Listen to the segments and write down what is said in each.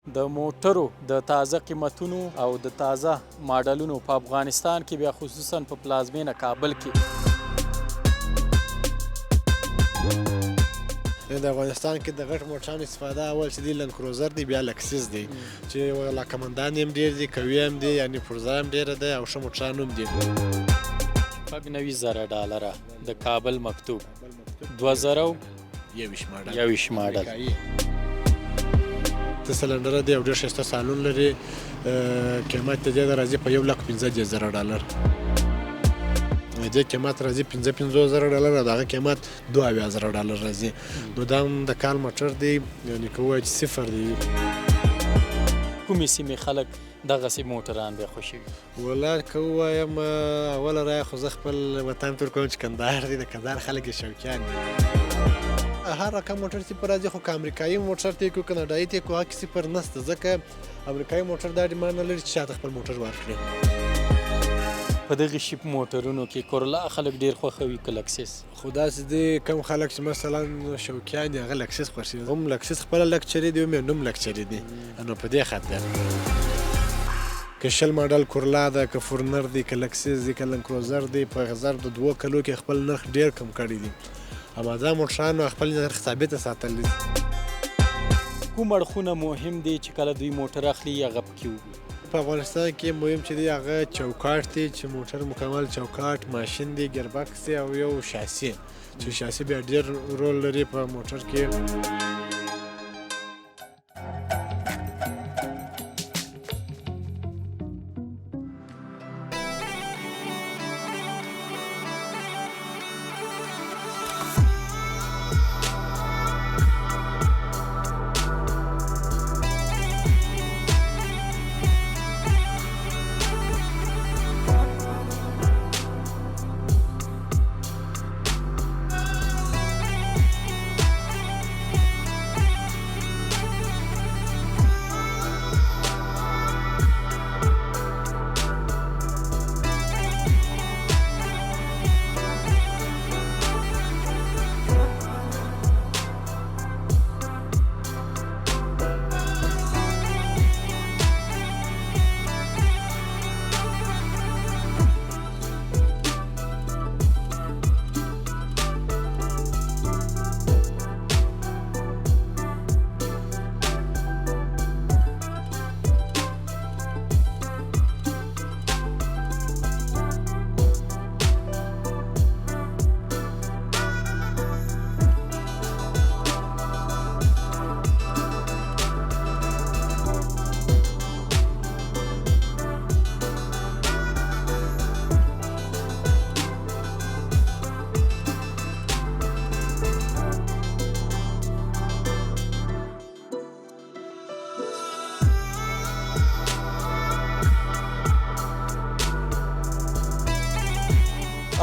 د موټرو د تازه قیمتونو او د تازه ماډلونو په افغانستان کې بیا خصوصا په پلازمینه کابل کې د افغانستان کې د غټ موټرانو استفاده اول چې دی لند کروزر دی بیا لکسس دی چې علاقمندان هم ډېر دي قوي هم دي یعنې پرزه هم ډېره ده او ښه موټران هم دي شپږ نوي زره ډالره د کابل مکتوب 2021 ماډل ته سلنډره دی او ډېر ښایسته سالون لري قیمت د دې راځي په $1,15,000 د دې قیمت راځي $55,000 او د هغه قیمت $22,000 راځي نو دا هم د کال موټر دی یعنې که ووایو چې صفر دی کومې سیمې خلک دغسې موټران بیا خوښوي والله که ووایم اوله رایه خو زه خپل وطن ته ورکوم چې کندهار دی د کندهار خلک یې شوقیان دي هر رقم موټر صفر راځي خو که امریکایي موټر ته یې کړو کاناډایي ته یې کړو هغه کې صفر نشته ځکه امریکایي موټر دا ډیمانډ نه لري چې چاته خپل موټر ورکړي په دغې شیپ موټرونو کې کورلا خلک ډېر خوښوي که لکسس خو داسې دی کم خلک چې مثلا شوقیان دي هغه لکسس خوښوي هم لکسس خپله لکچري دی هم یې نوم لکچري دی نو په دې خاطر که شل ماډل کورلا ده که فورنر دی که لکسس دی که لند کروزر دی په غزر د 2 کلو کې خپل نرخ ډېر کم کړی دی اما دا موټرانو خپل نرخ ثابته ساتلی دي کوم اړخونه مهم دي چې کله دوی موټر اخلي هغه پکې وګوري په افغانستان کې مهم چې دی هغه چوکاټ دی چې موټر مکمل چوکاټ ماشین دی ګیربکس دی او یو شاسی چې شاسی بیا ډېر رول لري په موټر کې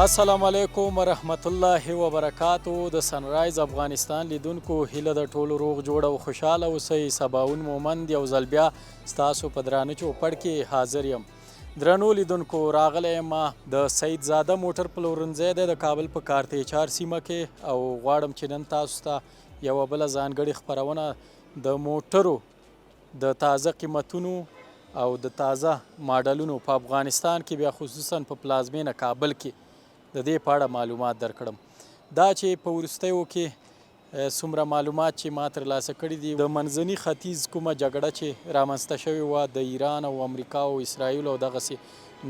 السلام علیکم ورحمت الله وبرکاتو د سنرایز افغانستان لیدونکو هیله د ټولو روغ جوړ او خوشحاله اوسئ سباون مومند یو ځل بیا ستاسو په درانه چوپړ کې حاضر یم درنو لیدونکو راغلی یم د سید زاده موټر پلورنځی دی د کابل په کارتیچار سیمه کې او غواړم چې نن تاسو ته یوه بله ځانګړې خپرونه د موټرو د تازه قیمتونو او د تازه ماډلونو په افغانستان کې بیا خصوصا په پلازمینه کابل کې د دې په اړه معلومات درکړم دا چې په وروستیو کې څومره معلومات چې ما ترلاسه کړي دي د منځني ختیځ کومه جګړه چې رامنځته شوې وه د ایران او امریکا او اسرائیل او دغسې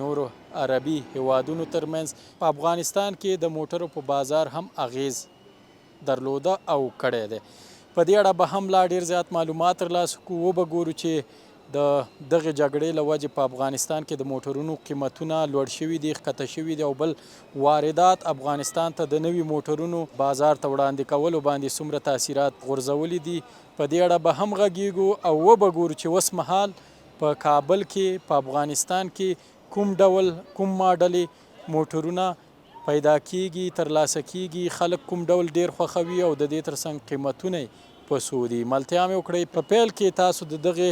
نورو عربي هیوادونو ترمنځ په افغانستان کې د موټرو په بازار هم اغیز درلوده او کړی دی په دې اړه به هم لا ډېر زیات معلومات ترلاسه کړو وبګورو چې د دغه جګړې له وجې په افغانستان کې د موټرونو قیمتونه لوړ شوي دي ښکته شوي دي او بل واردات افغانستان ته د نوي موټرونو بازار ته وړاندې کولو باندې څومره تاثیرات غورځولي دي په دې اړه به هم غږیږو او وبګورو چې اوس مهال په کابل کې په افغانستان کې کوم ډول کوم ماډلې موټرونه پیدا کیږي ترلاسه کیږي خلک کوم ډول ډیر خوښوي او د دې ترڅنګ قیمتونه په څو دي ملتیا مې وکړئ په پیل کې تاسو د دغه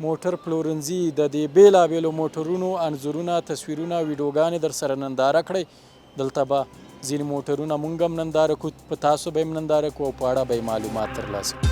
موټر پلورنځي د دې بیلابیلو موټرونو انځورونه تصویرونه ویډیوګانې در سره ننداره کړئ دلته به ځینې موټرونه مونږ هم ننداره کړو په تاسو به یې ننداره کړو او په اړه به یې معلومات ترلاسه کړو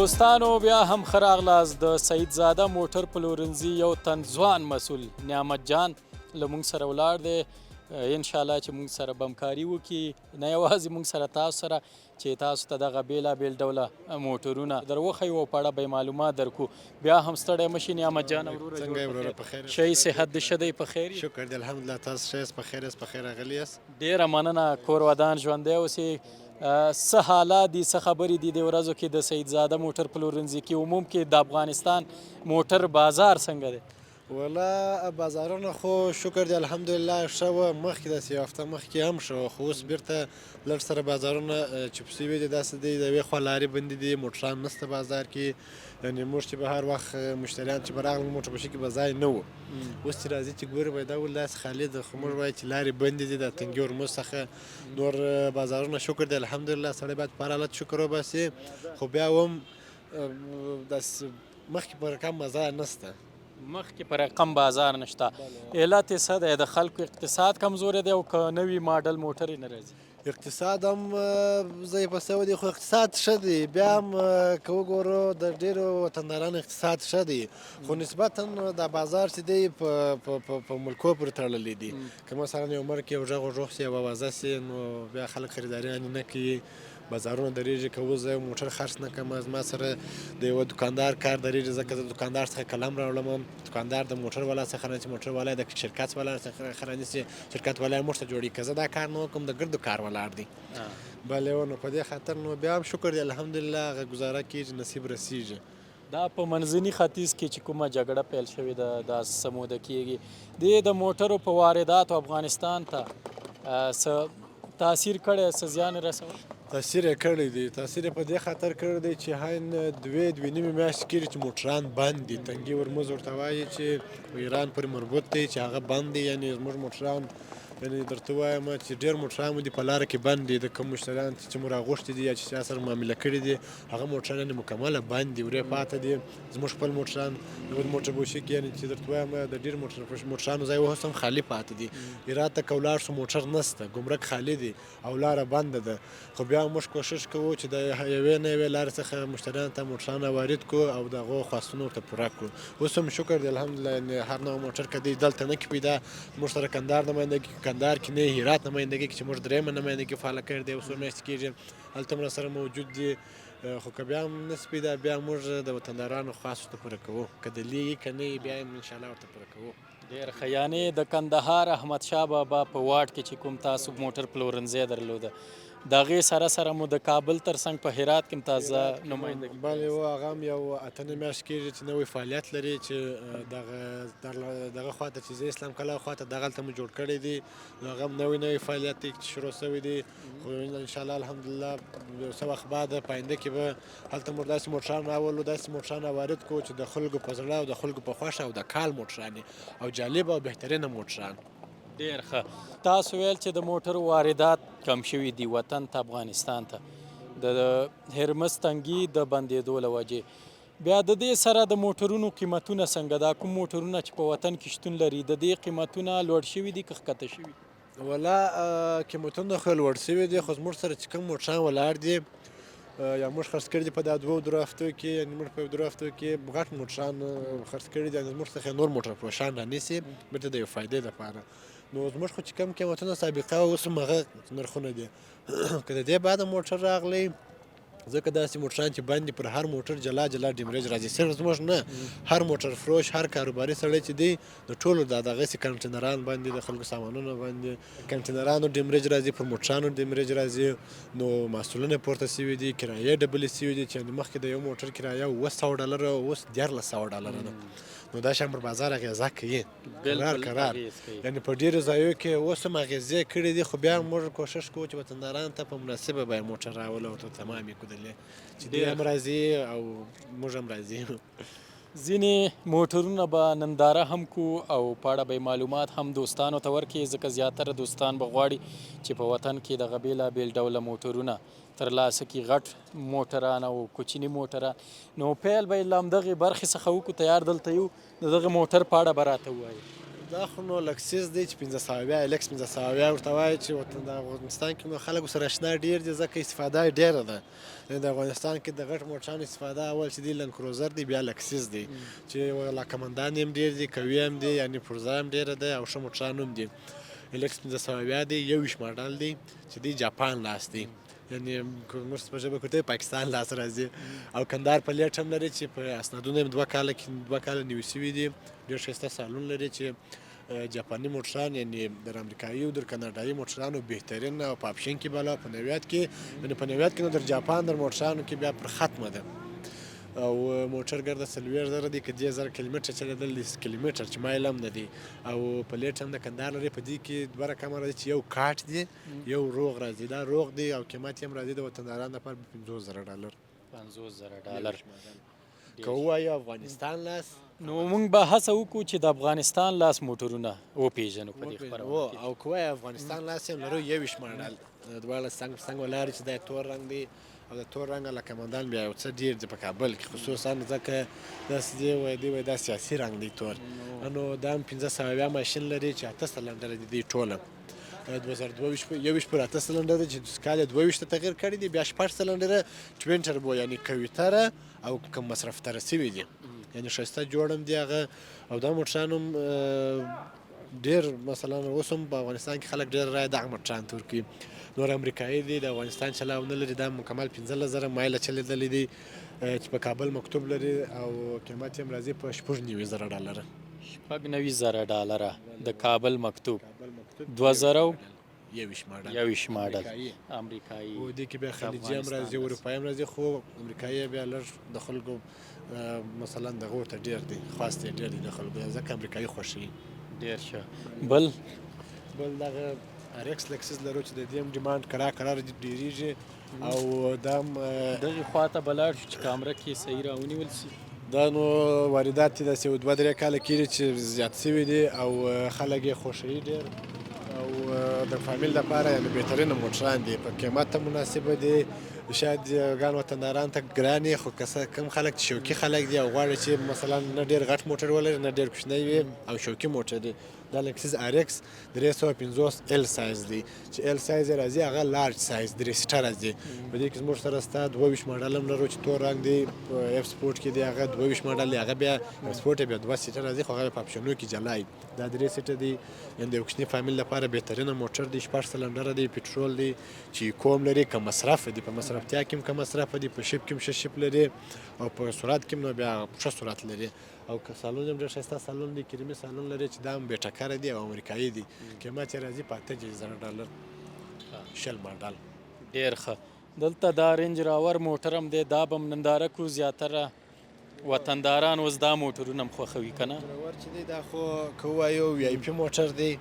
دوستانو بیا هم ښه راغلاست. د سعید زاده موټر پلورنځي یو تن ځوان مسؤل نعمت جان له موږ سره ولاړ دی. انشاءالله چې موږ سره به همکاري وکړي، نه یوازې موږ سره تاسو سره چې تاسو ته دغه بېلابېل ډوله موټرونه در وښیو او په اړه به یې معلومات درکړو. بیا هم ستړی مه شي نعمت جان وروره. څنګه یې وروره؟ په خیر. شی صحت دې ښه دی؟ په خیر یې؟ شکر دی الحمدلله. تاسو ښه یاست؟ په خیر یاست؟ په خیر راغلي یاست؟ ډېره مننه. کور ودان ژوندی اوسې. څه حالات دي، څه خبرې دي دې ورځو کې د سعید زاده موټر پلورنځي کې، عموم کې د افغانستان موټر بازار څنګه دی؟ والله بازارونه خو شکر دی الحمدلله ښه وه. مخکې داسې یو هفته مخکې هم ښه وه، خو اوس بیرته لږ سره بازارونه چوپ شوي دي. داسې دی د یوې خوا لارې بندې دي، موټران نشته بازار کې. یعنې موږ چې به هر وخت مشتریان چې به راغلل موټر پشي کې به ځای نه و. اوس چې راځي چې ګورې به دا ولې داسې خالي ده، خو موږ وایو چې لارې بندې دي د تنګي هرمز څخه. نور بازارونه شکر دی الحمدلله. سړی باید په هر حالت شکر وباسي، خو بیا هم داسې مخکې په رقم مزه نشته. مخکې په رقم بازار نشته. علت یې څه دی؟ د خلکو اقتصاد کمزوری دی او که نوي ماډل موټر یې نه راځي؟ اقتصاد هم ضعیف شوی دی، خو اقتصاد ښه دی. بیا هم که وګورو د ډېرو وطندارانو اقتصاد ښه دی، خو نسبتا دا بازار چې دی په ملکو پورې تړلی دی. که مثلا یو ملک یو غږ وږوښ سي یو اوازه سي نو بیا خلک خریداري نه کوي، بازارونه درېږي. که اوس زه موټر خرڅ نه کړم، زما سره د یوه دوکاندار کار درېږي، ځکه زه دوکاندار څخه قلم راوړم. دوکاندار د موټر والا څخه رانیسي، موټر والا د شرکت والا څخه رانیسي، شرکت والا یې موږ ته جوړوي. که زه دا کار نه وکړم د ګردو کار ولاړ دی. بله نو په دې خاطر نو بیا هم شکر دی الحمدلله هغه ګزاره کېږي، نصیب رسیږي. دا په منځني ختیځ کې چې کومه جګړه پیل شوې ده دا څه موده کېږي، دې د موټرو په وارداتو افغانستان ته څه تاثیر کړی، څه زیان یې رسولی؟ تاثیر یې کړی دی. تاثیر یې په دې خاطر کړی دی چې هین دوې نیمې میاشتې کېږي چې موټران بند دي. تنګي هرمز ورته وایي چې ایران پورې مربوط دی، چې هغه بند دی. یعنې زموږ موټران یعنې درته وایم چې ډېر موټران مو دي په لاره کې بند دي. د کوم مشتریان چې مو راغوښتي دي یا چې چا سره معامله کړي دي هغه موټران یعنې مکمله بند دي، ورې پاته دي. زموږ خپل موټران د موټر بوشي کې یعنې چې درته وایم د ډېر موټرانو ځای اوس هم خالي پاته دي. ایران ته که ولاړ شو موټر نشته، ګمرک خالي دي او لاره بنده ده. خو بیا موږ کوشش کوو چې د یوې نه یوې لارې څخه مشتریانو ته موټران وارد کړو او د هغو خواستونه ورته پوره کړو. اوس هم شکر دی الحمدلله یعنې هر نوع موټر که دی دلته نه کې پیدا، موږ سره کندهار نمایندګي کندهار کې نه هرات نمایندګي کې چې موږ درېیمه نمایندګي فعاله کړې دی، اوس څو میاشتې کېږي هلته هم راسره موجود دي. خو که بیا هم نسي پیدا بیا موږ د وطندارانو خواستو ته پوره کوو، که د لیږي که نه بیا هم انشاءالله ورته پوره کوو. ډېر ښه. یعنې د کندهار احمدشاه بابا په واټ کې چې کوم تاسو موټر پلورنځی درلوده د هغې سره سره مو د کابل تر څنګ په هرات کې هم تازه نمایندګي؟ بلې و هغه هم یو اته نه میاشت کېږي چې نوی فعالیت لري چې دغه خواته چې زه اسلام کلا خواته دغلته مو جوړ کړی دی. نو هغه هم نوی فعالیت دی چې شروع شوی دی. خو انشاءالله الحمدلله یو څه وخت بعد په آینده کې به هلته موږ داسې موټران راولو، داسې موټران وارد کړو چې د خلکو په زړه او د خلکو په خوښه او د کال موټران او جالب او بهترینه موټران. ډېر ښه. تاسو ویل چې د موټرو واردات کم شوي دي وطن ته افغانستان ته د هرمز تنګي د بندېدو له وجې. بیا د دې سره د موټرونو قیمتونه څنګه؟ دا کوم موټرونه چې په وطن کې شتون لري د دې قیمتونه لوړ شوي دي که ښکته شوي؟ والله قیمتونه خو لوړ شوي دي، خو زموږ سره چې کوم موټران ولاړ دي یا موږ خرڅ کړي دي په دا دوو درو هفتو کې، یعنې موږ په درو هفتو کې غټ موټران خرڅ کړي دي. زموږ څخه نور موټر فروشان رانیسي بېرته د یو فایدې لپاره. نو زموږ خو چې کوم قیمتونه سابقه اوس هم هغه نرخونه دي. که د دې بعده موټر راغلی ځکه داسې موټران چې باندې پر هر موټر جلا جلا ډیمریج راځي، صرف زموږ نه هر موټر فروش هر کاروباري سړی چې دی د ټولو دغسې کنټینران باندې د خلکو سامانونه باندې کنټینرانو ډیمریج راځي، پر موټرانو ډیمریج راځي. نو محصولونه پورته شوي دي، کرایې ډبلې شوي دي چې مخکې د یو موټر کرایه $700 اوس $1400 ده. نو دا شیان پر بازار اغېزه کوي قرار. یعنې په ډېرو ځایو کې اوس هم اغېزې کړي دي، خو بیا موږ کوشش کوو چې وطندارانو ته په مناسبه بیه موټر راولو او تمام یې کړو چې دوی هم راځي او موږ هم راځي. ځینې موټرونه به ننداره هم کو او په اړه به معلومات هم دوستانو ته ورکړي، ځکه زیاتره دوستان به غواړي چې په وطن کې دغه بېلابېل ډوله موټرونه ترلاسه کړي، غټ موټران او کوچني موټران. نو پیل به یې له همدغې برخې څخه وکړو. تیار دلته یو د دغه موټر په اړه به راته ووایي. دا خو نو لکسس دی چې 1500 الکس 1500 ورته وایي چې د افغانستان کې نو خلکو سره اشنا ډېر دي ځکه استفاده یې ډېره ده. د افغانستان کې د غټ موټرانو استفاده اول چې دی لند کروزر دی بیا لکسس دی چې علاقمندان یې هم ډېر دي قوي هم دي یعنې پرزه هم ډېره ده او ښه موټران هم دي. الکس 1500 دی 21 ماډل دی چې دی جاپان لاس دی یعنې موږ په ژبه کې پاکستان لاس راځي او کندهار پلیټ هم لري چې په اسنادونه یې 2 کاله نوي شوي دي. ډېر ښایسته سالون لري چې جاپاني موټران یعنې د امریکایي او د کاناډایي موټرانو بهترین او په اپشن کې بالا په نویات کې یعنې په نویات کې نو د جاپان د موټرانو کې بیا پر ختمه ده او موټر ګرده 40,000 دی که 10,000 کیلومتر چلېدل 10 کیلومتر چې مایل هم نه دی او پلیټ هم د کندهار لري. په دې کې 2 رقم راځي چې یو کاټ دی یو روغ راځي. دا روغ دی او قیمت یې هم راځي د وطندارانو لپاره $50,000. $50,000 که ووایو افغانستان لاس نو موږ به هڅه وکړو چې د افغانستان لاس موټرونه وپېژنو په دې خپرونه کې. او که وایو افغانستان لاس یې هم لرو 21 ماډل دواړه څنګ ولاړ چې دا تور رنګ دی او د تور رنګ علاقمندان بیا یو څه ډېر دي په کابل کې خصوصا ځکه داسې دی وایي دا سیاسي رنګ دی تور. نو دا هم 1500 ماشین لري چې 8 سلنډره دي دوی ټوله 2022 پر 8 سلنډره چې کال 22 ته تغییر کړی دی بیا 8 سلنډره توین ټربو یعنې قوي تره او کم مصرف تره سوي دي یعنې ښایسته جوړ هم دی هغه او دا موټران هم ډېر مثلا اوس هم په افغانستان کې خلک ډېر رایه دغه موټران تور کوي. نور امریکایي دی د افغانستان چلاو نه لري دا مکمل 15,000 مایله چلېدلی دی چې په کابل مکتوب لري او قیمت یې هم راځي په $96,000. $96,000 د کابل مکتوب 2021 ماډل امریکایي او دې کې بیا خلیجي هم راځي اروپایي هم راځي خو امریکایي بیا لږ د خلکو مثلا دغه ورته ډېر دی خواست یې ډېر دی د خلکو ځکه امریکایي خوښوي ډېر ښه. بل دغه RX لکسس لرو چې د دې هم ډیمانډ کرار ډېرېږي او دا هم دغې خوا ته به لاړ شو چې کامره کې صحیح راونیول شي. دا نو واردات یې داسې 2-3 کاله کېږي چې زیات شوي دي او خلک یې خوښوي ډېر او د فامیل لپاره یعنې بهترینه موټران دي په قیمت ته مناسبه دي. شاید ګران وطنداران ته ګران یې خو کم خلک چې شوقي خلک دي او غواړي چې مثلا نه ډېر غټ موټر ولري نه ډېر کوچنی وي او شوقي موټر دی. دا لکسس RX 350 L سایز دی چې L سایز یې راځي هغه لارج سایز 3 سیټر راځي. په دې کې زموږ سره ستا 22 ماډل هم لرو چې تور رنګ دی اف سپورټ کې دی هغه 22 ماډل دی هغه بیا اف سپورټ بیا 2 سیټر راځي خو هغه په اپشنو کې جلای دا 3 سیټر دی یعنې د یو کوچني فامیل لپاره بهترینه موټر دی 8 سلنډره دی پټرول دی چې کوم لري کم مصرف دی په مصرفتیا کې کم مصرف دی په شپ کې ښه شپ لري او په سرعت کې نو بیا ښه سرعت لري او که سالون هم ډېر ښایسته سالون دی کریمي سالون لري چې دا هم بې ټکره دی او امریکایي دی قیمت یې راځي په $8,000 شل ماډل. ډېر ښه. دلته دا رینج راور موټر هم دی دا به هم ننداره کړو زیاتره وطنداران اوس دا موټرونه هم خوښوي که نه؟ راور چې دی دا خو که ووایو VIP موټر دی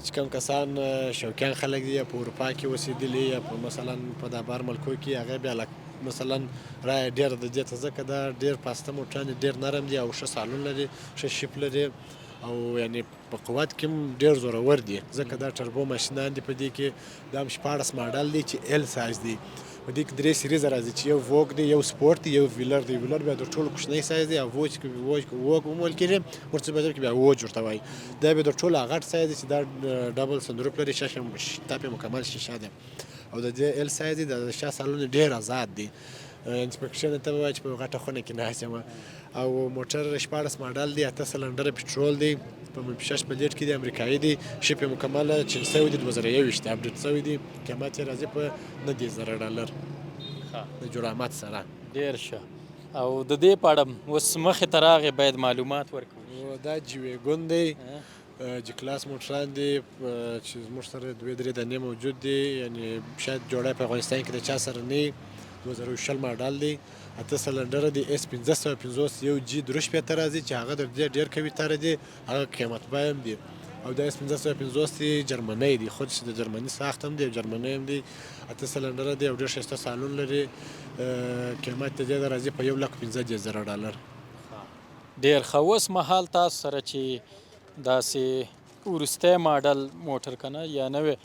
چې کوم کسان شوقیان خلک دي یا په اروپا کې اوسېدلي یا په مثلا په دا بار ملکو کې هغه بیا مثلا رایه ډېره د دې ته ځکه دا ډېر پاسته موټران ډېر نرم دي او ښه سالون لري ښه شپ لري او یعنې په قوت کې هم ډېر زورور دي ځکه دا ټربو ماشینان دي په دې کې دا هم 14 ماډل دی چې L سایز دی په دې کې 3 سیریز راځي چې یو ووک دی یو سپورټ دی یو ویلر دی. ویلر بیا د ټولو کوچنی سایز دی او ووک ومول کېږي ورته په کې بیا ووج ورته وایي دا بیا د ټولو غټ سایز دی چې دا ډبل سنروپ لري شاشه تاپ مکمل شیشه ده او د دې L سایز دی د شا سالون ډېر آزاد دی انسپکشن ته وایي چې په غټه خونه کې ناست یم او موټر 14 ماډل دی 8 سلنډره پټرول دی په 6 پلیټ کې دی امریکایي دی شپ یې مکمله چینج شوی دی 2021 اپډیټ شوی دی قیمت یې راځي په $9,000 د جرامت سره. ډېر ښه. او د دې په اړه اوس مخې ته راغې باید معلومات ورکړو. دا جي ویګون دی جي کلاس موټران دي چې زموږ سره 2-3 دانې موجود دي یعنې شاید جوړه په افغانستان کې د چا سره نه 2020 ماډل دی 8 سلنډره دی S 1550 یو G 3 راځي چې هغه د ډېر قوي تاره دی هغه قیمت به هم دی او د S 1550 جرمنی دی خود چې د جرمني ساخت هم دی جرمنی هم دی 8 سلنډره دی او ډېر ښایسته سالون لري قیمت یې راځي په $1,15,000. ډېر ښه. اوس مهال تاسو سره چې داسې وروستی ماډل موټر که نه یا نوی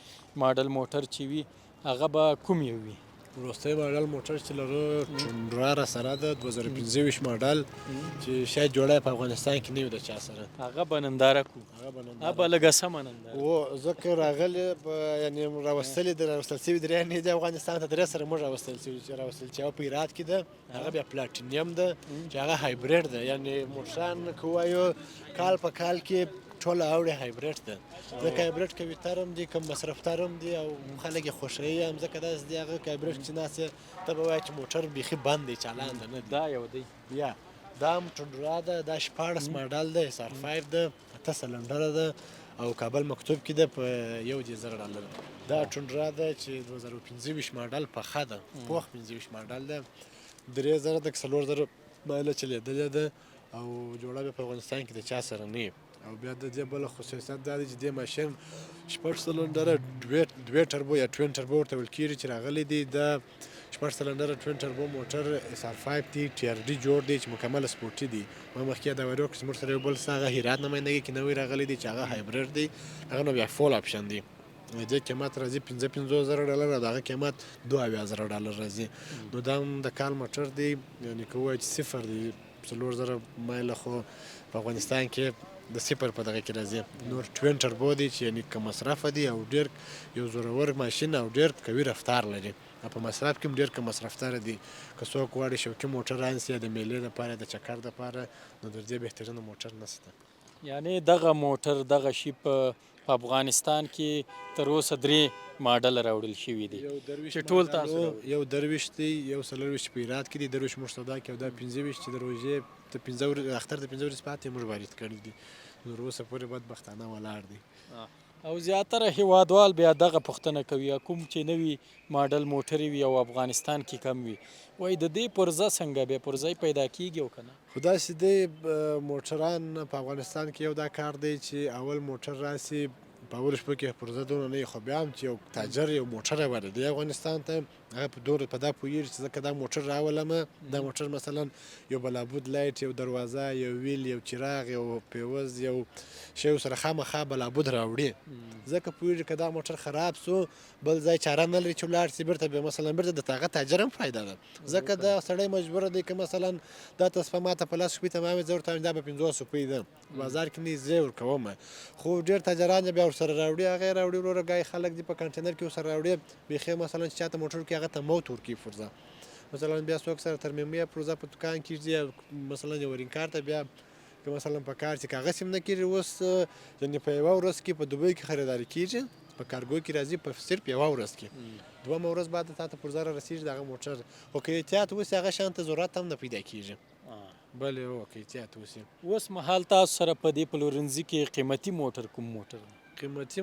ماډل موټر چې وي هغه به کوم یو وي؟ وروستی ماډل موټر چې لرو ټونډرا را سره ده 2025 ماډل چې شاید جوړه په افغانستان کې نه وي د چا سره. هغه به ننداره کړو. هغه به لږه سمه ننداره و ځکه راغلی یعنې راوستلې د راوستل شوي درې نه دي افغانستان ته، درې سره موږ راوستل شوي چې راوستل چې یوه په هرات کې ده، هغه بیا پلاټینیم ده چې هغه هایبریډ ده، یعنې موټران که ووایو کال په کال کې ټوله اوړې هایبریډ ده. ځکه هایبریډ که ویتر هم دي، کم مصرفتر هم دي او خلک یې خوښوي هم، ځکه داسې دي هغه که هایبریډ چې ناست یې ته به وایې چې موټر بیخي بند دی، چالانده نه دی. دا یو دی. یا دا هم ټونډرا ده، دا 14 ماډل ده، SR5 ده، 8 سلنډره ده او کابل مکتوب کې ده په $1,000. دا ټونډرا ده چې 2025 ماډل پخه ده، پوخ 25 ماډل ده، 3000 ده که 4000 مایله چلېدلې ده او جوړه بیا په افغانستان کې د چا سره نه وي. او بیا د دې بله خصوصیت دا دی چې دې ماشین 6 سلنډره دوې ټربو یا ټوین ټربو ورته ویل کېږي چې راغلی دی. دا 6 سلنډره ټوین ټربو موټر SR5 دی، TRD جوړ دی چې مکمل سپورټي دی. ما مخکې یادواري وکړه چې زموږ سره یو بل څه هغه هرات نمایندګي کې نوی راغلی دی چې هغه هایبریډ دی، هغه نو بیا فول آپشن دی. د دې قیمت راځي $55,000 او د هغه قیمت $2,000 راځي. نو دا هم د کال موټر دی، یعنې که ووایو چې صفر دی، 4000 مایله خو په افغانستان کې د صفر په دغه کې راځي. نور ټوین ټربو دی چې یعنې کم مصرفه دی او ډېر یو زورور ماشین او ډېر قوي رفتار لري او په مصرف کې هم ډېر کم مصرفتره دی. که څوک غواړي شوقي موټر رانیسي یا د میلې دپاره د چکر دپاره، نو در دې بهترینه موټر نشته. یعنې دغه موټر دغه شي په افغانستان کې تر اوسه 3 ماډل راوړل شوي دي چې ټول تاسو یو 23 دی، یو 24 په هرات کې دی، 23 موږ سودا کې او دا 25 چې د روژې د 15 اختر د 15 ورځې پاتې موږ وارد کړي دي. نو اوسه پورې بدبختانه ولاړ دی. او زیاتره هیوادوال بیا دغه پوښتنه کوي کوم چې نوي ماډل موټرې وي او افغانستان کې کم وي، وایي د دې پرزه څنګه بیا پرزه پیدا کیږي او که نه؟ خو داسې دی موټران په افغانستان کې یو دا کار دی چې اول موټر راسي په اولو شپو کې پرزه دونه نه وي، خو بیا هم چې یو تاجر یو موټر راوړی افغانستان ته، هغه په دا پوهېږي چې ځکه دا موټر راولمه، دا موټر مثلا یو بلابود لایټ، یو دروازه، یو ویل، یو چراغ، یو پیوز، یو شی سره خامخا بلابود راوړي، ځکه پوهېږي که دا موټر خراب سو بل ځای چاره نه لري چې ولاړ سي بېرته بیا مثلا بېرته د هغه تاجر هم فایده ده، ځکه دا سړی مجبوره دی که مثلا دا تصفه ماته په 10 روپۍ تمامې زه ورته وایم دا به 50 روپۍ ده، بازار کې نه زه ورکوم، خو ډېر تاجران بیا ورسره راوړي، هغه یې راوړي وروره ګای خلک دي په کنټینر کې ورسره راوړي، بیخي مثلا چې چاته موټر کې هغه ته موت ورکوي پرزه، مثلا بیا څوک سره ترمیمي پرزه په دوکان کې ځي مثلا یو ورینکار ته بیا که مثلا په کار چې کاغذ هم نه کېږي اوس، یعنې په یوه ورځ کې په دوبۍ کې خریداري کېږي، په کارګو کې راځي په صرف یوه ورځ کې، دویمه ورځ بعد تا ته پرزه رارسېږي د هغه موټر، خو که احتیاط وسي هغه شیان ته ضرورت هم نه پیدا کېږي. بلې هو که احتیاط وسي. اوس مهال تاسو سره په دې پلورنځي کې قیمتي موټر کوم موټر دی؟ قیمتي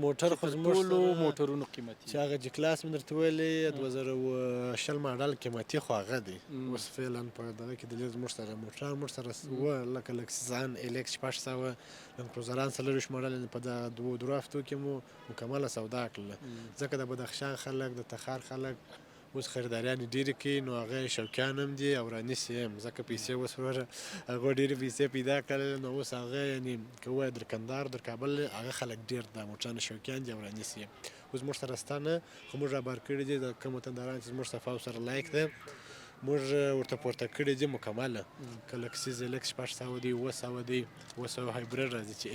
موټر خو زموږ ټولو موټرونو قیمتي چې هغه جي کلاس مې درته ویلې 2020 ماډل قیمتي خو هغه دی. اوس فعلا په دغه کې د زموږ سره موټران موږ سره وه لکه لکسسان LX 600 لندکروزران 24 ماډل په دغه درو هفتو کې مو مکمله سودا کړله، ځکه د بدخشان خلک د تخار خلک اوس خریداریان ډېرې کوي، نو هغه شوقیان هم دي او رانیسي هم، ځکه پیسې اوس وروره هغو ډېرې پیسې پیدا کړل، نو اوس هغه یعنې که ووایو در کندهار در کابل هغه خلک ډېر د موټرانو شوقیان دي او رانیسي. اوس موږ سره شته نه، خو موږ رابار کړي دي د کوم وطنداران چې زموږ صفا سره لایق ده، موږ ورته پورته کړي دي مکمله، که لکسس LX 600 دی، 700 دی، 700 هایبریډ راځي چې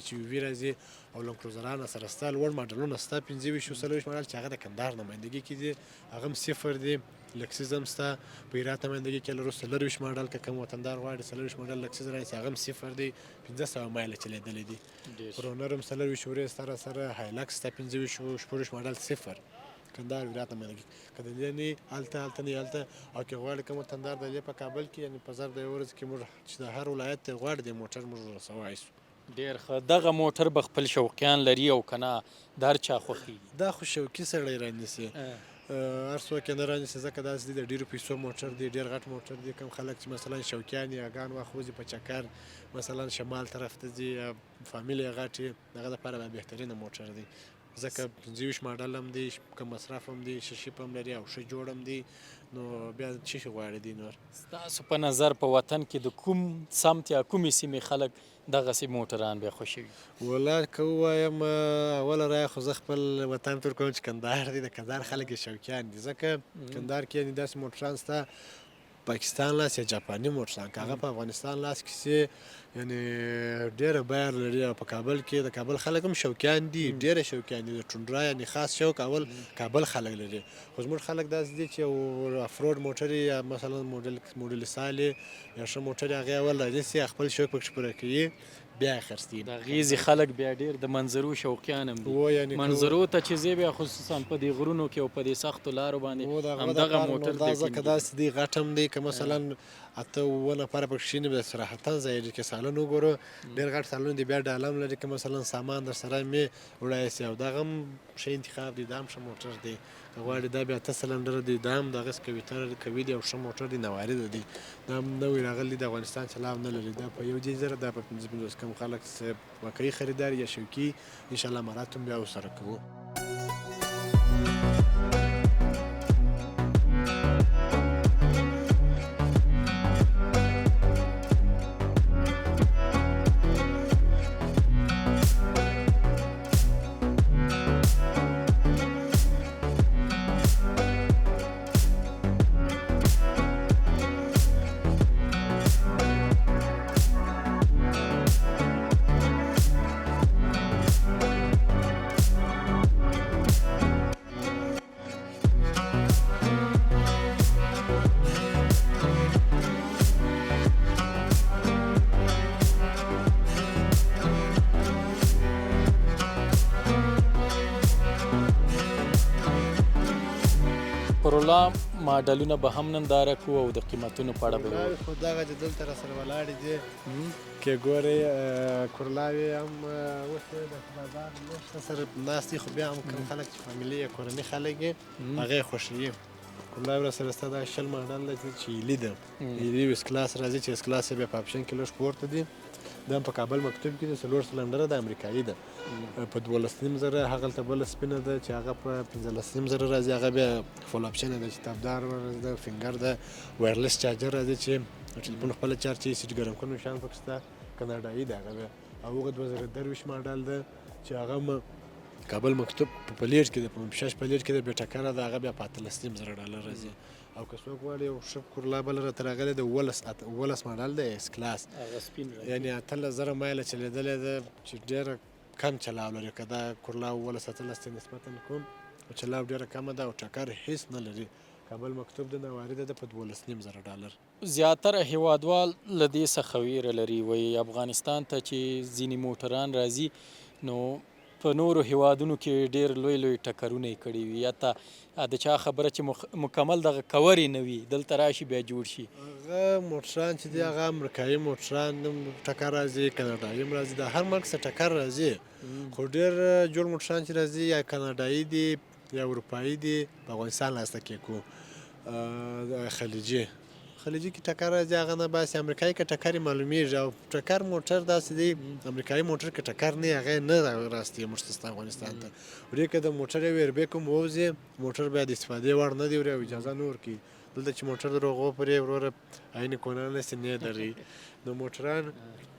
HUV راځي او لندکروزران سره شته، لوړ ماډلونه شته 25 ماډل چې هغه د کندهار نمایندګي کې دي، هغه هم صفر دی، لکسس هم شته، په هرات نمایندګي کې لرو 24 ماډل، که کوم وطندار غواړي 24 ماډل لکسس رانیسي هغه هم صفر دی، 1500 مایله چلېدلی دي، پرونر هم 24 ورې سره هایلکس شته 25 ماډل صفر، کندهار هرات نمایندګي که د دې نه هلته نه هلته، او که غواړي کوم وطندار د دې په کابل کې یعنې په ظرف د یوې ورځې کې موږ چې د هر ولایت ته غواړي د موټر موږ رسوای شو. ډېر ښه. دغه موټر به خپل شوقیان لري او که نه د هر چا خوښېږي؟ دا خو شوقي سړی رانیسي، هر څوک یې نه رانیسي، ځکه داسې دی د ډېرو پیسو موټر دی، ډېر غټ موټر دی، کوم خلک چې مثلا شوقیان یې اګان وخت وځي په چکر مثلا شمال طرف ته ځي یا فامیل یې غټ وي، د هغه دپاره به بهترینه موټر دی. ځکه 25 ماډل هم دی، کم مصرف هم دی، ښه شیپ هم لري او ښه جوړ هم دی. نو بیا څه شي غواړي دی نور؟ ستاسو په نظر په وطن کې د کوم سمت یا کومې سیمې خلک دغسې موټران بیا خوښوي؟ والله که ووایم اوله رایه خو زه خپل وطن پر کوم چې کندهار دی. د کندهار خلک یې شوقیان دي، ځکه کندهار کې یعنې داسې موټران شته پاکستان لاس یا جاپاني موټران که هغه په افغانستان لاس کې سي یعنې ډېره بیه لري. او په کابل کې د کابل خلک هم شوقیان دي، ډېره شوقیان دي. د ټونډرا یعنې خاص شوق اول کابل خلک لري. خو زموږ خلک داسې دي چې یو افروډ موټر یا مثلا موډل سال یا ښه موټر هغې اول رانیسي، خپل شوق پکې پوره کوي، بیا یې خرڅوي. د غیزې خلک بیا ډېر د منظرو شوقیان هم دي. منظرو ته چې ځې بیا خصوصا په دې غرونو کې او په دې سختو لارو باندې همدغه موټر دا ځکه داسې دی غټ هم دی. که مثلا 8-9 نفره پکې کښېني بیا صراحتا ځای دی. که سالن وګورو ډېر غټ سالن دی، بیا ډاله هم لري. که مثلا سامان در سره مې وړای سي او دغه هم ښه انتخاب دی، دا هم ښه موټر دی. که غواړې دا بیا 8 سلنډره دی، دا هم دغسې قوي دی او ښه موټر دی، نوارده دی. دا هم نوی راغلی د افغانستان چلاو نه لري. دا په 1,000 دا په 55 کم خلک واقعي خریدار یا شوقي انشاءالله مرات هم بیا ورسره کوو. کرولا ماډلونه به هم ننداره کوو او د قیمتونو په اړه به ووایو. خو دغه چې دلته راسره ولاړې دي کې ګورئ کورلاوې هم اوس د بازار نشته سره ناست دي، خو بیا هم کوم خلک چې فامیلي یا کورني خلک یې هغه یې خوښوي. کورلاوې راسره شته. دا 20 ماډل دی چې ایلي ده، ایلي 20 کلاس راځي چې 20 کلاس بیا په اپشن کې لږ پورته دي. دا هم په کابل مکتوب کې د 4 سلنډره د امریکایي ده په 12,500. هغلته بله سپینه ده چې هغه په 15,500 راځي، هغه بیا فول اپشنه ده چې تابدار ده، فینګر ده، وایرلس چارجر راځي چې ټلیفون خپله چارج کوي، سیټ ګرم کونکی شیان پکې شته، کاناډایي ده هغه بیا. او هغه 2023 ماډل ده چې هغه کابل مکتوب په پلیټ کې ده، په 6 پلیټ کې ده، بیا ټکره ده، هغه بیا په 18,500 راځي. او که څوک غواړي یو ښه کورلا بله راته راغلی د 18 ماډل دی ایس کلاس، یعنې 18,000 مایله چلېدلی ده چې ډېره کم چلاو لري. که دا کورلا 18 ته نسبتا کوم چلاو ډېره کمه ده او ټکر هېڅ نه لري. کابل مکتوب د نوارده ده په $12,500. زیاتره هیوادوال له دې څخه ویره لري، وایي افغانستان ته چې ځینې موټران راځي نو په نورو هیوادونو کې ډېر لوی لوی ټکرونه یې کړي وي، حتی د چا خبره چې مکمل دغه کور یې نه وي دلته راشي بیا جوړ شي. هغه موټران چې دي هغه امریکایي موټران ټکر راځي، کاناډایي هم راځي، د هر ملک څخه ټکر راځي. خو ډېر جوړ موټران چې راځي یا کاناډایي دي یا اروپایي دي، په افغانستان لاسته کېکو. خلیجي کې ټکر راځي، هغه نه باسي. امریکایي که ټکر یې معلومیږي. او ټکر موټر داسې دی، امریکایي موټر که ټکر نه وي هغه نه راستي موږ ته افغانستان ته وړي. که د موټر یو ایربیګ هم ووځي، موټر بیا د استفادې وړ نه دی او اجازه نه ورکوي. دلته چې موټر د روغو پرې وروره عین کونه نه سي نه لري. نو موټران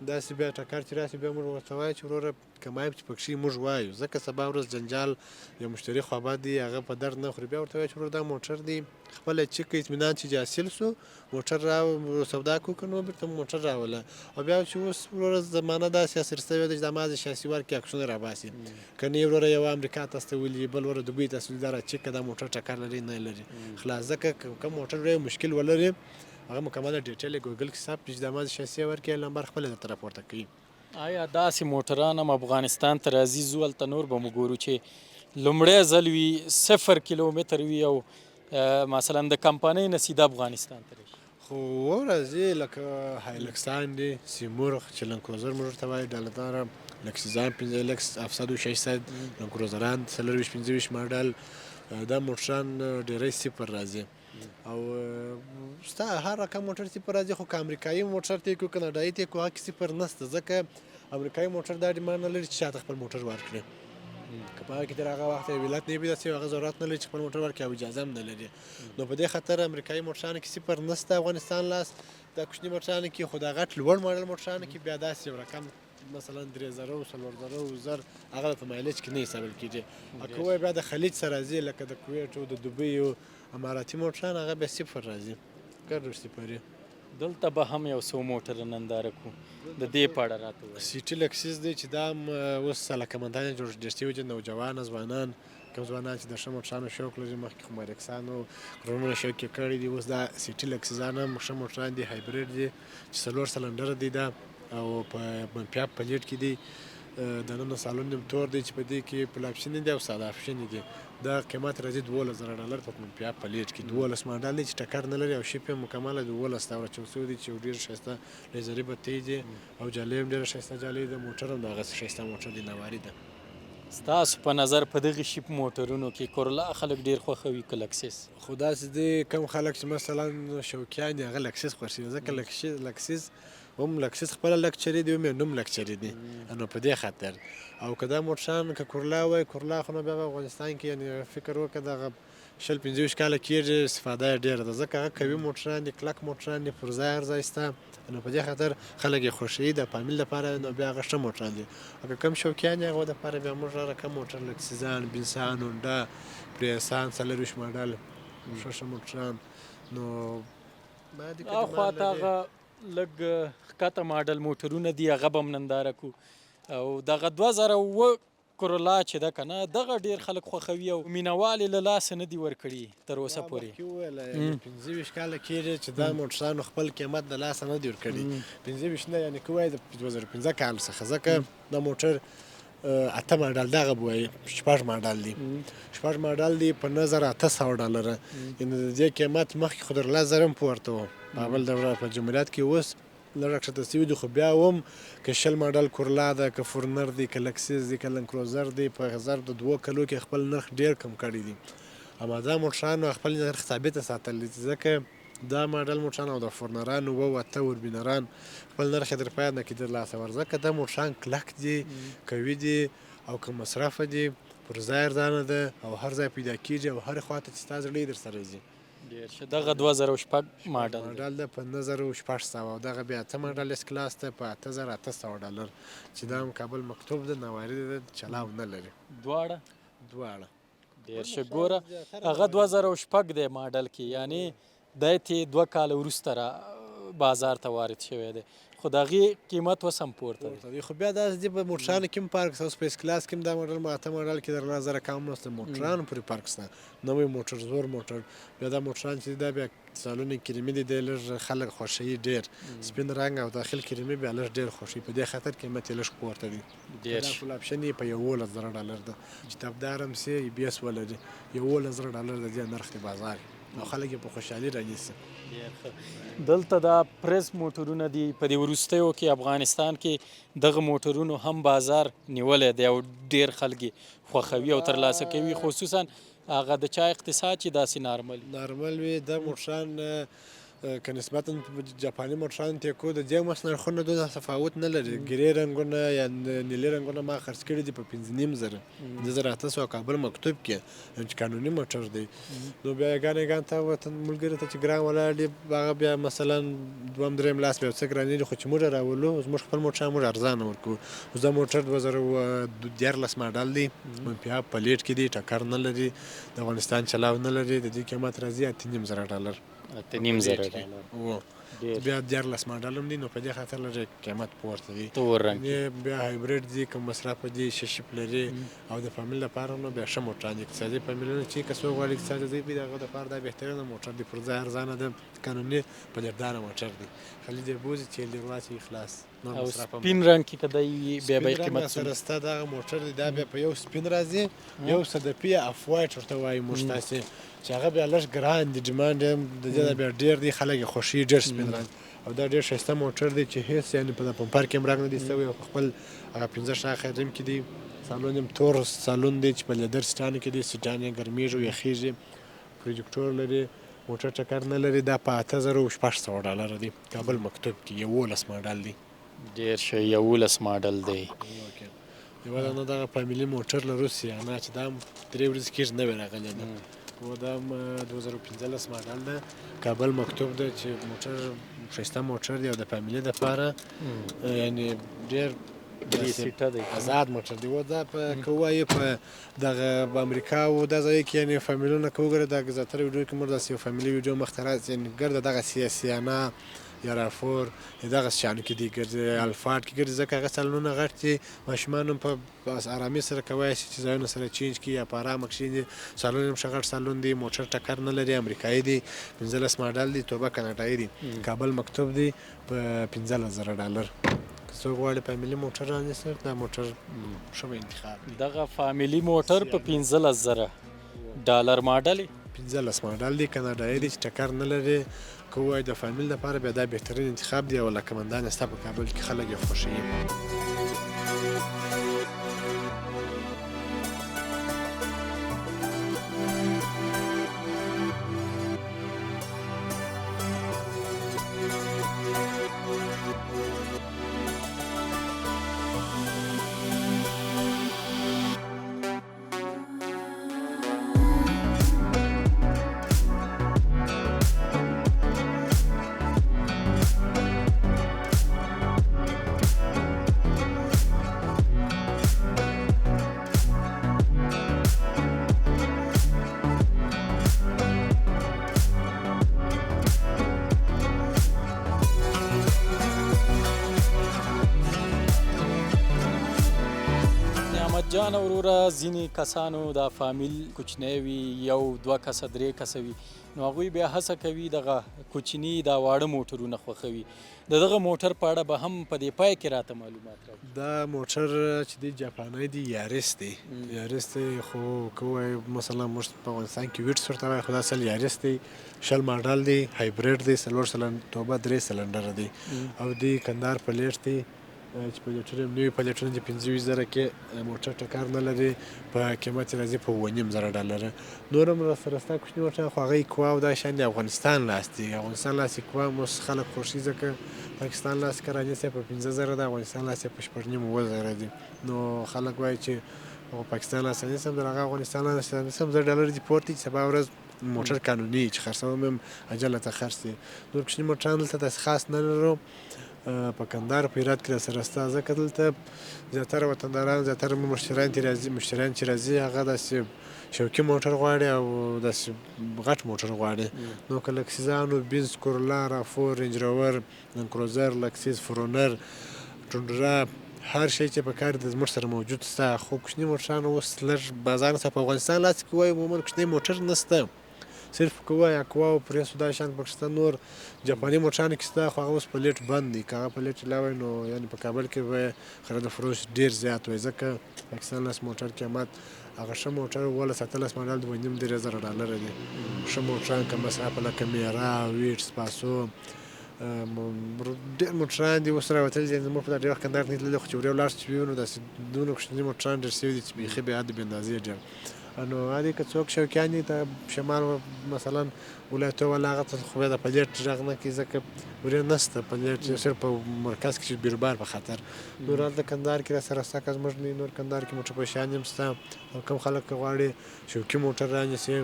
داسې بیا ټکر چې راسي بیا موږ ورته وایو چې وروره کمایب چې پکښې موږ وایو، ځکه سبا ورځ جنجال یا مشتري خوابد دی هغه په درد نه خوري. بیا ورته وایو چې وروره دا موټر دی خپله چک اطمینان چې حاصل سو موټر را سودا کو که نو بېرته موټر راوله. او بیا چې اوس وروره زمانه داسې عصر شوې ده چې د مازې شاسي ورکړي عکسونه راباسي، که نه یې وروره یو امریکا ته استولي، بل وروره دوبۍ ته استولي، دا را چک که دا موټر ټکر لري نه لري خلاص. ځکه که موټر ډېر مشکل ولري هغه مکمله ډیټیل یې ګوګل کې ثبت کړي چې د مازې شاسي یې ورکړي، نمبر خپله درته راپورته کوي. آیا داسې موټران هم افغانستان ته راځي؟ ځو هلته نور به مو ګورو چې لومړی ځل وي 0 کیلومتر وي او مثلا د کمپنۍ نه سیده افغانستان ته راشي. خو راځي لکه هایلکسان دي، سیمورغ چې لنکروزر موږ ورته وایو، ډالداره، لکسیزان 5 700 و 600، لنکروزران 425 ماډل، دا موټران ډېری صفر راځي. او ستا هر رقم موټر صفر راځي. خو که امریکایي موټر ته یې کړو، کاناډایي ته یې کړو، هغه کې صفر نشته، ځکه امریکایي موټر دا ډیمانډ نه لري چې چاته خپل موټر ورکړي. که په هغه کې تر هغه وخته ولایت نه پیدا شوی هغه ضرورت نه لري چې خپل موټر ورکړي او اجازه هم نه لري. نو په دې خاطر امریکایي موټرانو کې صفر نشته افغانستان لاس دا کوچني موټرانو کې خو دا غټ لوړ ماډل موټرانو کې بیا داسې یو رقم مثلا 3000 4000 زر هغه په مایلیج کې نه حسابل کېږي. او که وایي بیا د خلیج سره راځي لکه د کویټ او د دوبۍ او اماراتي موټران هغه بیا صفر راځي ګډ صفري. دلته به هم یو څو موټر ننداره کو د دې په اړه راته ووایه. سیټي لکسس دی چې دا هم اوس علاقمندان جوړ شوي دي نوجوان ځوانان کوم ځوانان چې د ښه موټرانو شوق لري مخکې خو مارکسانو کرومونه شوق یې کړی دي اوس دا سیټي لکسسان هم ښه موټران دي هایبریډ دي چې 4 سلنډر دی دا او په منفي پلیټ کې دی دننه سالون هم تور دی چې په دې کې پلاپشن دي او ساده افشن دي. دا قیمت راځي $12,000 په منفي پلیټ کې 12 ماډل دی چې ټکر نه لري او شیپ هم مکمله 12 دا ورچوسو دي چې ډیر ښایسته لیزري بتۍ دي او جالۍ هم ډیره ښایسته جالۍ ده موټر هم دغه ښایسته موټر دی نواري ده. ستاسو په نظر په دغه شیپ موټرونو کې کورلا خلک ډیر خوښوي که لکسس؟ خو داسې دی کم خلک چې مثلا شوقیان دي هغه لکسس خوښوي ځکه لکسس هم لکسس خپله لکچري دی هم یې نوم لکچري دی نو په دې خاطر. او که دا موټران که کورلا وای کورلا خو نو بیا په افغانستان کې یعنې فکر وکړه دغه 20-25 کاله کېږي استفاده یې ډېره ده ځکه هغه قوي موټران دي کلک موټران دي پر ځای هر ځای شته نو په دې خاطر خلک یې خوښوي د فامیل دپاره نو بیا هغه ښه موټران دي. او که کم شوقیان یې هغو دپاره بیا موږ هغه کم موټر لکسسان بنسان هونډا پریسان 24 ماډل ښه موټران نو اخوا ته هغه لږ ښکته ماډل موټرونه دي هغه به هم ننداره کو او دغه 2007 کرولا چې ده که نه دغه ډېر خلک خوښوي او مینهوال یې له لاسه نه دي ورکړي تر اوسه پورې. 25 کاله کېږي چې دا موټرانو خپل قیمت د لاسه نه دي ورکړي 25 نه یعنې که وایي د 2015 کال څخه ځکه دا موټر 8 ماډل دغه به وایي 6 ماډل دی 6 ماډل دی په $1800 یعنې د دې قیمت مخکې خو در 10,000 هم پورته و په اول دوره په جمهوریت کې اوس لږ ښکته شوي دي خو بیا هم که 20 ماډل کورلا ده که فورنر دی که لکسس دی که لنکروزر دی په 2002 کلو کې خپل نرخ ډېر کم کړی دی. اما دا موټرانو خپل نرخ ثابته ساتلی دي ځکه دا ماډل موټران او د فورنران و اته اوربینران خپل نرخ یې در پای نه کېدل لاسه ورځکه دا موټران کلک دي قوي دي او که مصرفه دي پر ځای ارزانه ده او هر ځای پیدا کېږي او هرې خوا ته چې ستا زړه یې در سره ځي. ډېر ښه دغه 2006 ماډل ده په 9600 او دغه بیا 8 ماډل اس کلاس ده په $8,800 چې دا هم کابل مکتوب ده نواري ده چلاو نه لري دواړه. ډېر ښه ګوره هغه 2006 دی ماډل کې یعنې دی تې 2 کاله وروسته را بازار ته وارد شوی دی خو د هغې قیمت اوس هم پورته دی. خو بیا داسې دي په موټرانو کې هم پارک شته سپیس کلاس کې هم دا موډل 8 ماډل کې در 10,000 کم نشته موټرانو پورې پارک شته نوی موټر زور موټر بیا دا موټران چې دا بیا سالون کریمي دي دی لږ خلک خوښوي ډېر سپین رنګ او داخل کریمي بیا لږ ډېر خوښوي په دې خاطر قیمت یې لږ پورته دی. دا فول اپشن یې په $11,000 ده چې تابدار هم سي ای بي اس ولري $11,000 د دې نرخ دی بازار او خلک یې په خوشحالي رانیسي. دلته دا پریس موټرونه دي په دې وروستیو کې افغانستان کې دغه موټرونو هم بازار نیولی دی او ډېر خلک یې خوښوي او ترلاسه کوي خصوصا هغه د چا اقتصاد چې داسې نارمل وي دا موټران که نسبتا جاپاني موټرانو تیکو د دې مس نرخونه دومره تفاوت نه لري ګرې رنګونه یا نیلي رنګونه ما خرڅ کړي دي په 5,500 $2,800 کابل مکتوب کې چې قانوني موټر دی نو بیا ګانې ته وطن ملګري ته چې ګران ولاړ دي هغه بیا مثلا 2-3 لاس بیا څه ګرانې دي خو چې موږ راولو زموږ خپل موټر موږ ارزانه ورکوو اوس دا موټر 2014 ماډل دی منفي پلیټ کې دی ټکر نه لري د افغانستان چلاو نه لري د دې قیمت راځي $8,500 بیا 14 ماډل هم دي نو په دې خاطر لږ قیمت پورته دی. تور رنګ بیا هایبریډ دي که مصرفه دي ښه شیپ لري او د فامیل لپاره نو بیا ښه موټران دي اقتصادي فامیلونه چې که څوک غواړي اقتصادي ځای پرې د هغه دپاره دا بهترینه موټر دی پر ځای ارزانه ده قانوني پلیټداره موټر دی خالي دی بوځي تیل دی واچوي خلاص او سپین رنګ کې که دی بیا به قیمت سره ستا دغه موټر دی دا بیا په یو سپین راځي یو صدفي اف وایټ ورته وایي موږ تاسې چې هغه بیا لږ ګران دي ډیمانډ د دې بیا ډېر دی خلک یې خوښوي ډېر سپین رنګ او دا ډېر ښایسته موټر دی چې هېڅ یعنې په پمپر کې هم رنګ نه دی شوی او په خپل هغه 15 شاخه ریم کې دی سالون هم تور سالون دی چې په لیدر سټانو کې دی سټان یې ګرمیږي او یخیږي پروجیکټور لري موټر ټکر نه لري دا په $8,600 دی کابل مکتوب کې 11 ماډل دی. ډېر ښه 11 ماډل دی یوه دانه دغه فامیلي موټر لرو سیانا چې دا هم 3 ورځې کېږي نوې راغلې ده و دا هم 2015 ماډل ده کابل مکتوب ده چې موټر ښایسته موټر دی او د فامیلي دپاره یعنې ډېر آزاد موټر دی و دا په که ووایو په دغه په امریکا و دا ځای کې یعنې فامیلونه که وګورې دا زیاتره ویډیو کې موږ داسې یو فامیلي ویډیو مخته راځي یعنې ګرده دغه سیانا یا رافور دغه شیانو کې دي ګرځي الفاټ کې ګرځي ځکه هغه سالونونه غټ دي ماشومان هم په ارامۍ سره کولی شي چې ځایونه سره چینج کړي یا په ارامه کښېني سالون هم ښه غټ سالون دی موټر ټکر نه لري امریکایي دی 15 ماډل دی توبه کاناډایي دی کابل مکتوب دی په 15000 ډالر که څوک غواړي فامیلي موټر رانیسي دا موټر ښه انتخاب دی دغه فامیلي موټر په 15000 ډالر ماډل 15 ماډل دی کاناډایي دی چې ټکر نه لري که ووایي د فامیل لپاره بیا دا بهترین انتخاب دی او لکه مندانې ستا په کابل کې خلک یې خوښوي جان وروره ځینې کسانو دا فامیل کوچنی وي یو دوه کسه درې کسه وي نو هغوی بیا هڅه کوي دغه کوچني دا واړه موټرونه خوښوي د دغه موټر په اړه به هم په دې پای کې راته معلومات راکړي دا موټر چې دی جاپانی دی یاریس دی یاریس دی خو که ووایو مثلا موږ په افغانستان کې ویټس ورته وایي خو دا اصل یاریس دی 20 ماډل دی هایبریډ دی 3 سلنډره دی او دی کندهار پلیټ دی چې پلیټونه هم نوي پلیټونه دي 25000 کې موټر ټکر نه لري په قیمت یې راځي په 2500 ډالره نور هم راسره ستا کوچني موټر خو هغه ایکوا او دا شیان د افغانستان لاس دي افغانستان لاس ایکوا اوس خلک خوښي ځکه پاکستان لاس که رانیسي په 15000 د افغانستان لاس یې په 8.5 دي نو خلک وایي چې پاکستان لاس رانیسم د هغه افغانستان لاس رانیسم 10 ډالر دي پورت دي سبا ورځ موټر قانوني چې خرڅوم هم اجل ته خرڅ دي نور کوچني موټران دلته داسې خاص نه لرو په کندهار په هرات کې راسره ستا ځکه دلته زیاتره وطنداران زیاتره مشتریان چې راځي هغه داسې شوکي موټر غواړي او داسې غټ موټر غواړي نو که لکسیزانو بینز کورولا رافور رینج روور لند کروزر لکسیس فرونر ټونډرا هر شی چې په کار د زموږ سره موجود ستا خو کوچني موټران اوس لږ بازار نسته په افغانستان لاس کې وایي عموما کوچنی موټر نسته صرف که وایي اکوا او پریسو دا شیان پکې شته نور جاپاني موټرانو کې شته خو هغه اوس پلیټ بند دي که هغه پلیټ علاوه نو یعنې په کابل کې به خرید فروش ډېر زیات وي ځکه پاکستان لاس موټر قیمت هغه ښه موټر 17 ماډل 2.5-3 ډالره دي ښه موټران که مثلا لکه میرا ویټس پاسو ډېر موټران دي اوس راوتلي دي زموږ په ډېر وخت کندهار نه تللي خو چې ورې ولاړ شو چې ووینو داسې دونه کوچني موټران ډېر شوي دي چې بیخي بې حده بې اندازې ډېر نو هغې که څوک شوقیان دي د شمال مثلا ولایتو والا هغه ته خو بیا د پلیټ غږ نه کوي ځکه ورې نشته پلیټ صرف په مرکز کې چې بیروبار په خطر نور هلته کندهار کې راسره ستا که زموږ نه نور کندهار کې موټر پوشیان هم شته او کوم خلک که غواړي شوقي موټر رانیسي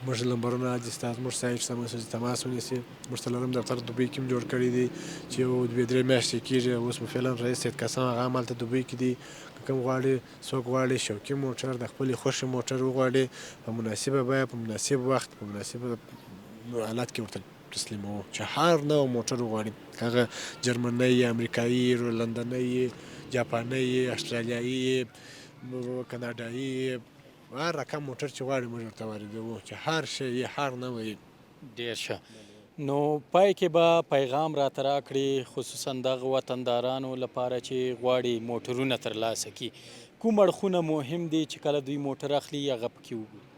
موږ لمبرونه عادي ستا زموږ سایټ سره موږ تماس ونیسي موږ ته لرم دفتر دوبۍ کې هم جوړ کړی دی چې یو 2-3 میاشتې کېږي اوس مو فعلا رئیس سید قاسم هغه هم هلته دوبۍ کې دی که کوم غواړي څوک غواړي شوقي موټر د خپلې خوښې موټر وغواړي په مناسبه بیه په مناسب وخت په مناسب حالت کې ورته تسلیموو چې هر نوع موټر وغواړي که هغه جرمنی امریکایي لندنی جاپاني استرالیایي کاناډایي هر رقم موټر چې غواړي موږ ورته واردوو چې هر شی یې هر نوع یې ډېر ښه نو پای کې به پیغام راته راکړي خصوصا دغه وطندارانو لپاره چې غواړي موټرونه ترلاسه کړي کوم اړخونه مهم دي چې کله دوی موټر اخلي هغه پکې وګوري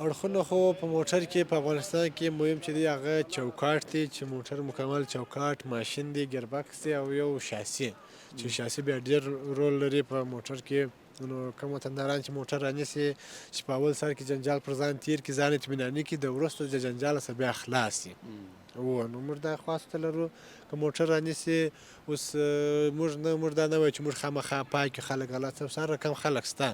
اړخونه خو په موټر کې په افغانستان کې مهم چې دی هغه چوکاټ دی چې موټر مکمل چوکاټ ماشین دی ګیربکس دی او یو شاسی چې شاسی بیا ډېر رول لري په موټر کې نو کوم وطنداران چې موټر رانیسي چې په اول سر کې جنجال پر ځان تیر کړي ځان اطمیناني کړي د وروستو د جنجال څخه بیا خلاص شي نو موږ دا خواست لرو که موټر رانیسي اوس موږ دا نه وایو چې موږ خامخا پاک خلک غلط هر رقم خلک شته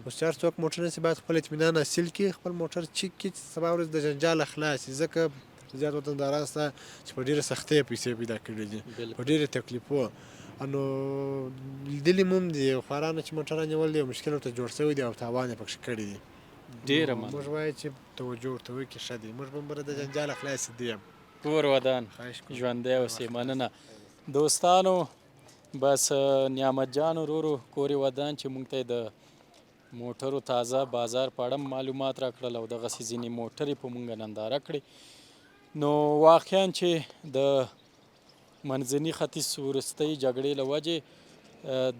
اوس چې هر څوک موټر نیسي باید خپل اطمینان حاصل کړي خپل موټر چیک کړي چې سبا ورځ د جنجاله خلاص شي ځکه زیات وطنداران شته چې په ډېره سختۍ پیسې پیدا کړي دي په ډېرې تکلیفو نو لیدلي مو هم دي خوارانو چې موټر رانیول دي مشکل ورته جوړ شوی دی او تاوان یې پکښې کړي دي ډېره مننه موږ وایو چې توجه ورته وکړي ښه دی موږ به هم د جنجاله خلاص دي کور ودان ژوندی اوسې مننه دوستانو بس نعمت جان ورورو کور ودان چې موږ ته د موټرو تازه بازار په اړه معلومات راکړل او دغسې ځینې موټرې په موږ ننداره کړې نو واقعا چې د منځني ختیځ وروستۍ جګړې له وجې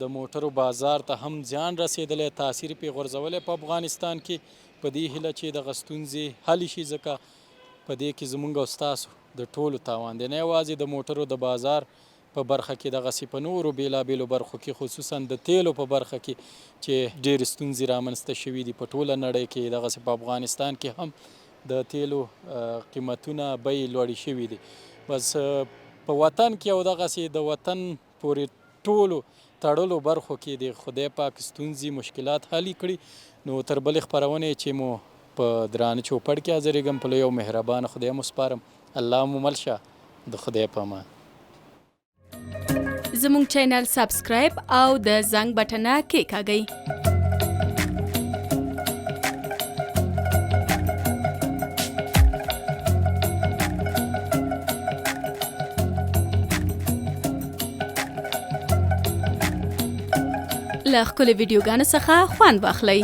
د موټرو بازار ته هم زیان رسېدلی تاثیر پرې غورځولی په افغانستان کې په دې هیله چې دغه ستونزې حل شي ځکه په دې کې زموږ او ستاسو د ټولو تاوان دی نه یوازې د موټرو د بازار په برخه کې دغسې په نورو بېلابېلو برخو کې خصوصا د تیلو په برخه کې چې ډېرې ستونزې رامنځته شوي دي په ټوله نړۍ کې دغسې په افغانستان کې هم د تیلو قیمتونه بیې لوړې شوي دي بس په وطن کې او دغسې د وطن پورې ټولو تړلو برخو کې د خدای پاک ستونزې مشکلات حل کړي نو تر بلې خپرونې چې مو په درانه چوپړ کې حاضرېږم په لوی او مهربانه خدای مو سپارم الله مو مل شه د خدای په امان زموږ چینل سبسکرایب او د زنګ بټنه کېکاږئ له ښکلو ویډیوګانو څخه خوند واخلئ